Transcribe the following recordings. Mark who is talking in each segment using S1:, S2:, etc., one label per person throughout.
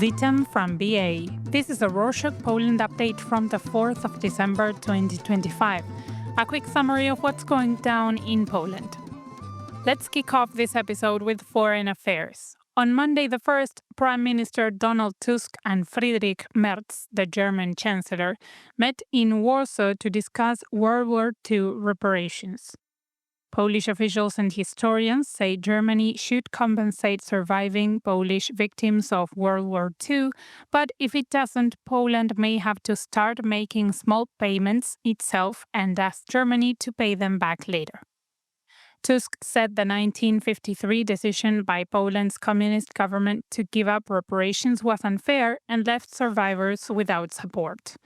S1: Witam from BA. This is a Rorschach Poland update from the 4th of December 2025. A quick summary of what's going down in Poland. Let's kick off this episode with foreign affairs. On Monday the 1st, Prime Minister Donald Tusk and Friedrich Merz, the German Chancellor, met in Warsaw to discuss World War II reparations. Polish officials and historians say Germany should compensate surviving Polish victims of World War II, but if it doesn't, Poland may have to start making small payments itself and ask Germany to pay them back later. Tusk said the 1953 decision by Poland's communist government to give up reparations was unfair and left survivors without support.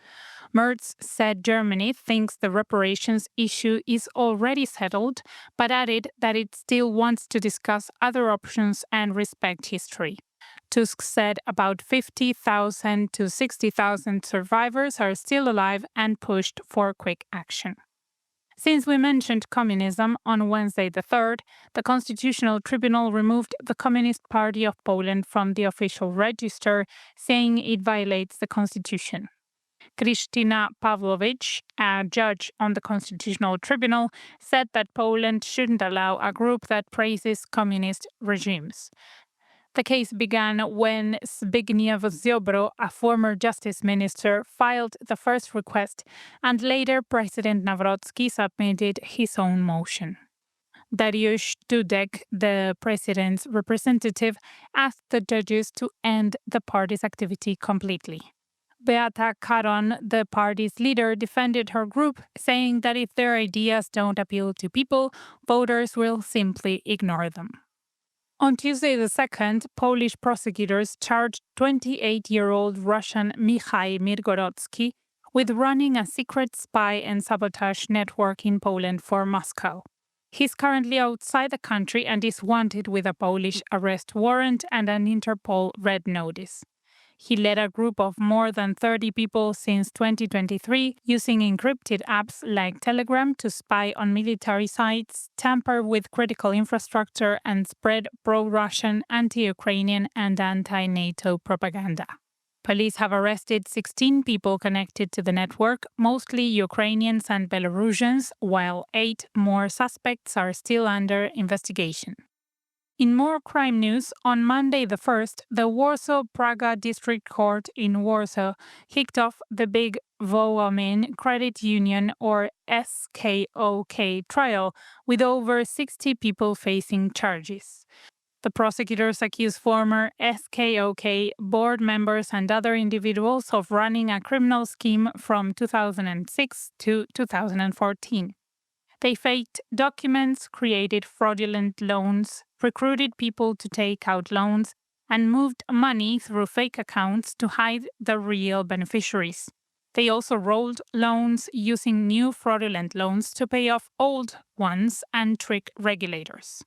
S1: Merz said Germany thinks the reparations issue is already settled, but added that it still wants to discuss other options and respect history. Tusk said about 50,000 to 60,000 survivors are still alive and pushed for quick action. Since we mentioned communism, on Wednesday the 3rd, the Constitutional Tribunal removed the Communist Party of Poland from the official register, saying it violates the constitution. Krystyna Pawłowicz, a judge on the Constitutional Tribunal, said that Poland shouldn't allow a group that praises communist regimes. The case began when Zbigniew Ziobro, a former justice minister, filed the first request, and later President Nawrocki submitted his own motion. Dariusz Dudek, the president's representative, asked the judges to end the party's activity completely. Beata Karon, the party's leader, defended her group, saying that if their ideas don't appeal to people, voters will simply ignore them. On Tuesday the 2nd, Polish prosecutors charged 28-year-old Russian Michał Mirgorodski with running a secret spy and sabotage network in Poland for Moscow. He's currently outside the country and is wanted with a Polish arrest warrant and an Interpol red notice. He led a group of more than 30 people since 2023, using encrypted apps like Telegram to spy on military sites, tamper with critical infrastructure, and spread pro-Russian, anti-Ukrainian, and anti-NATO propaganda. Police have arrested 16 people connected to the network, mostly Ukrainians and Belarusians, while 8 more suspects are still under investigation. In more crime news, on Monday the 1st, the Warsaw-Praga District Court in Warsaw kicked off the big Wołomin Credit Union or SKOK trial, with over 60 people facing charges. The prosecutors accuse former SKOK board members and other individuals of running a criminal scheme from 2006 to 2014. They faked documents, created fraudulent loans, recruited people to take out loans, and moved money through fake accounts to hide the real beneficiaries. They also rolled loans using new fraudulent loans to pay off old ones and trick regulators.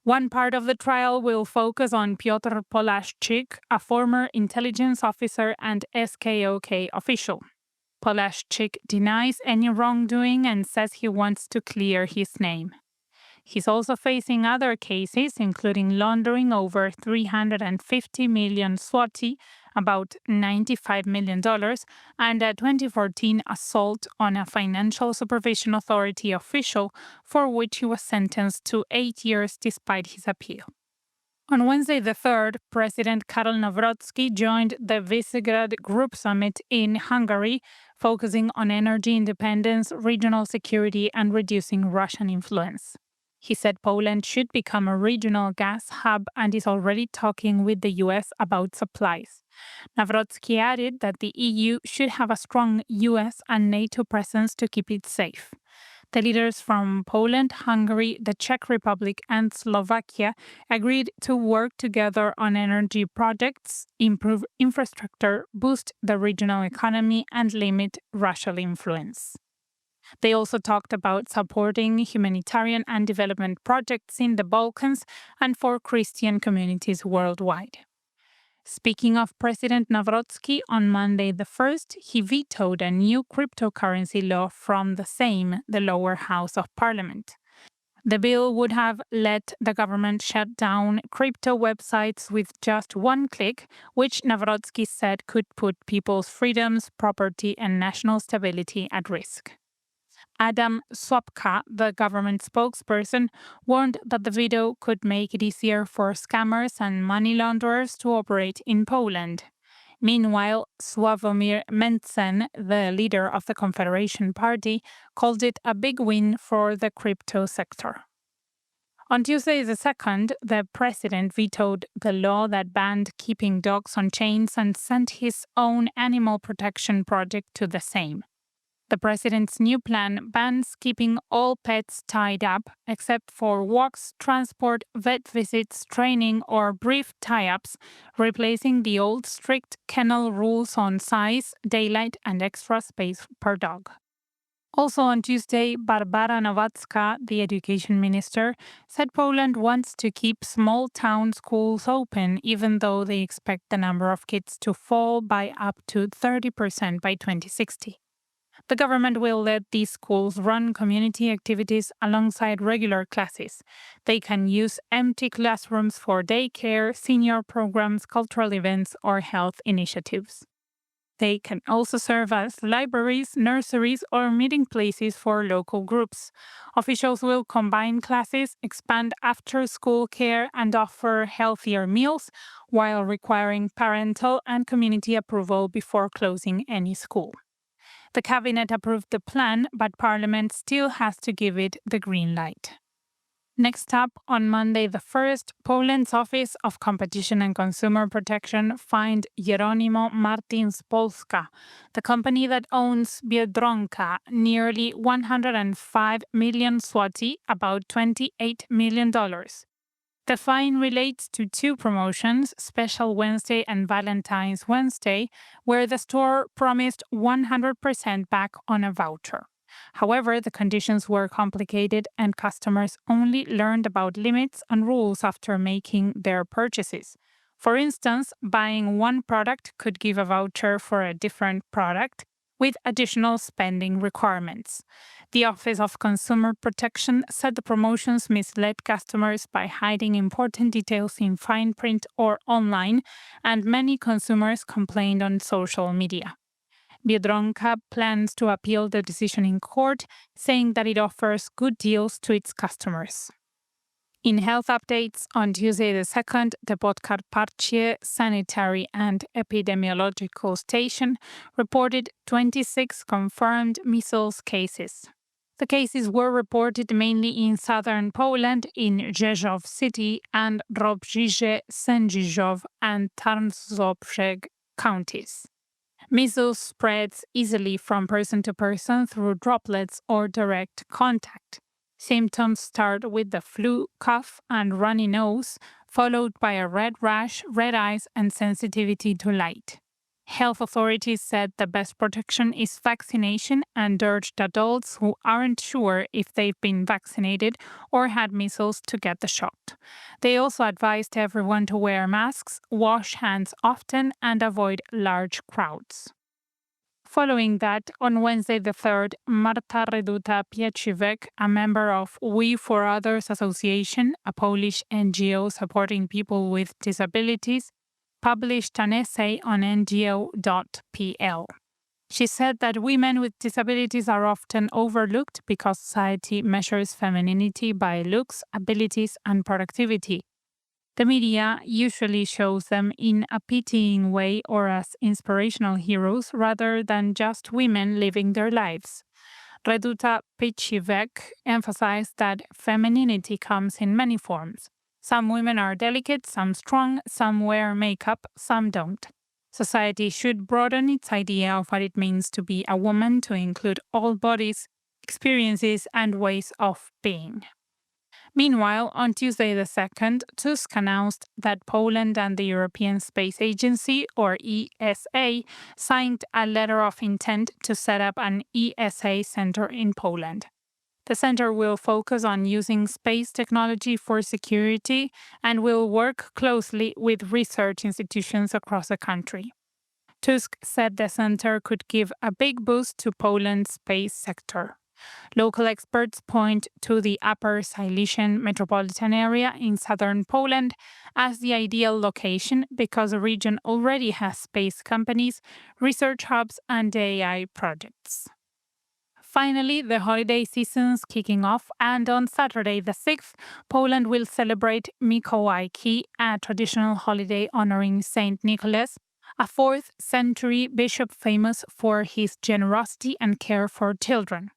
S1: One part of the trial will focus on Piotr Polaszczyk, a former intelligence officer and SKOK official. Polaszczyk denies any wrongdoing and says he wants to clear his name. He's also facing other cases, including laundering over 350 million zloty, about $95 million, and a 2014 assault on a financial supervision authority official, for which he was sentenced to 8 years despite his appeal. On Wednesday the 3rd, President Karol Nawrocki joined the Visegrad Group summit in Hungary, focusing on energy independence, regional security, and reducing Russian influence. He said Poland should become a regional gas hub and is already talking with the US about supplies. Nawrocki added that the EU should have a strong US and NATO presence to keep it safe. The leaders from Poland, Hungary, the Czech Republic, and Slovakia agreed to work together on energy projects, improve infrastructure, boost the regional economy, and limit Russian influence. They also talked about supporting humanitarian and development projects in the Balkans and for Christian communities worldwide. Speaking of President Nawrocki, on Monday the 1st, he vetoed a new cryptocurrency law from the lower house of parliament. The bill would have let the government shut down crypto websites with just one click, which Nawrocki said could put people's freedoms, property, and national stability at risk. Adam Słapka, the government spokesperson, warned that the veto could make it easier for scammers and money launderers to operate in Poland. Meanwhile, Sławomir Mencen, the leader of the Confederation Party, called it a big win for the crypto sector. On Tuesday the 2nd, the president vetoed the law that banned keeping dogs on chains and sent his own animal protection project to the same. The president's new plan bans keeping all pets tied up, except for walks, transport, vet visits, training, or brief tie-ups, replacing the old strict kennel rules on size, daylight, and extra space per dog. Also on Tuesday, Barbara Nowacka, the education minister, said Poland wants to keep small town schools open, even though they expect the number of kids to fall by up to 30% by 2060. The government will let these schools run community activities alongside regular classes. They can use empty classrooms for daycare, senior programs, cultural events, or health initiatives. They can also serve as libraries, nurseries, or meeting places for local groups. Officials will combine classes, expand after-school care, and offer healthier meals, while requiring parental and community approval before closing any school. The cabinet approved the plan, but Parliament still has to give it the green light. Next up, on Monday the 1st, Poland's Office of Competition and Consumer Protection fined Jeronimo Martins Polska, the company that owns Biedronka, nearly 105 million zloty, about $28 million. The fine relates to two promotions, Special Wednesday and Valentine's Wednesday, where the store promised 100% back on a voucher. However, the conditions were complicated and customers only learned about limits and rules after making their purchases. For instance, buying one product could give a voucher for a different product, with additional spending requirements. The Office of Consumer Protection said the promotions misled customers by hiding important details in fine print or online, and many consumers complained on social media. Biedronka plans to appeal the decision in court, saying that it offers good deals to its customers. In health updates, on Tuesday the 2nd, the Podkarpacie Sanitary and Epidemiological Station reported 26 confirmed measles cases. The cases were reported mainly in southern Poland, in Rzeszów City and Dobrzyże, Sędziszów, and Tarnobrzeg counties. Measles spreads easily from person to person through droplets or direct contact. Symptoms start with the flu, cough, and runny nose, followed by a red rash, red eyes, and sensitivity to light. Health authorities said the best protection is vaccination and urged adults who aren't sure if they've been vaccinated or had measles to get the shot. They also advised everyone to wear masks, wash hands often, and avoid large crowds. Following that, on Wednesday the 3rd, Marta Reduta-Pieciwek, a member of We for Others Association, a Polish NGO supporting people with disabilities, published an essay on ngo.pl. She said that women with disabilities are often overlooked because society measures femininity by looks, abilities, and productivity. The media usually shows them in a pitying way or as inspirational heroes rather than just women living their lives. Reduta-Pieciwek emphasized that femininity comes in many forms. Some women are delicate, some strong, some wear makeup, some don't. Society should broaden its idea of what it means to be a woman to include all bodies, experiences, and ways of being. Meanwhile, on Tuesday the 2nd, Tusk announced that Poland and the European Space Agency, or ESA, signed a letter of intent to set up an ESA center in Poland. The center will focus on using space technology for security and will work closely with research institutions across the country. Tusk said the center could give a big boost to Poland's space sector. Local experts point to the Upper Silesian metropolitan area in southern Poland as the ideal location because the region already has space companies, research hubs, and AI projects. Finally, the holiday season's kicking off, and on Saturday the 6th, Poland will celebrate Mikołajki, a traditional holiday honoring Saint Nicholas, a 4th century bishop famous for his generosity and care for children.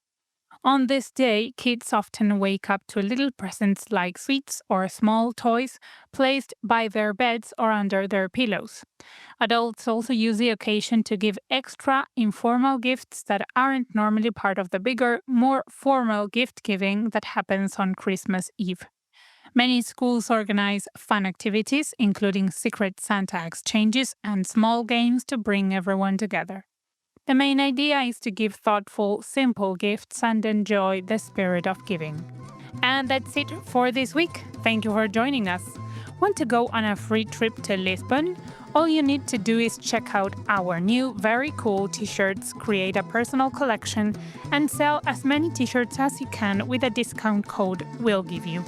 S1: On this day, kids often wake up to little presents like sweets or small toys placed by their beds or under their pillows. Adults also use the occasion to give extra informal gifts that aren't normally part of the bigger, more formal gift giving that happens on Christmas Eve. Many schools organize fun activities, including secret Santa exchanges and small games to bring everyone together. The main idea is to give thoughtful, simple gifts and enjoy the spirit of giving. And that's it for this week. Thank you for joining us. Want to go on a free trip to Lisbon? All you need to do is check out our new, very cool t-shirts, create a personal collection, and sell as many t-shirts as you can with a discount code we'll give you.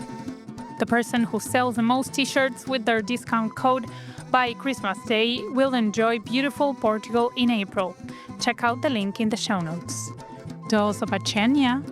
S1: The person who sells the most t-shirts with their discount code by Christmas Day will enjoy beautiful Portugal in April. Check out the link in the show notes. Do zobaczenia!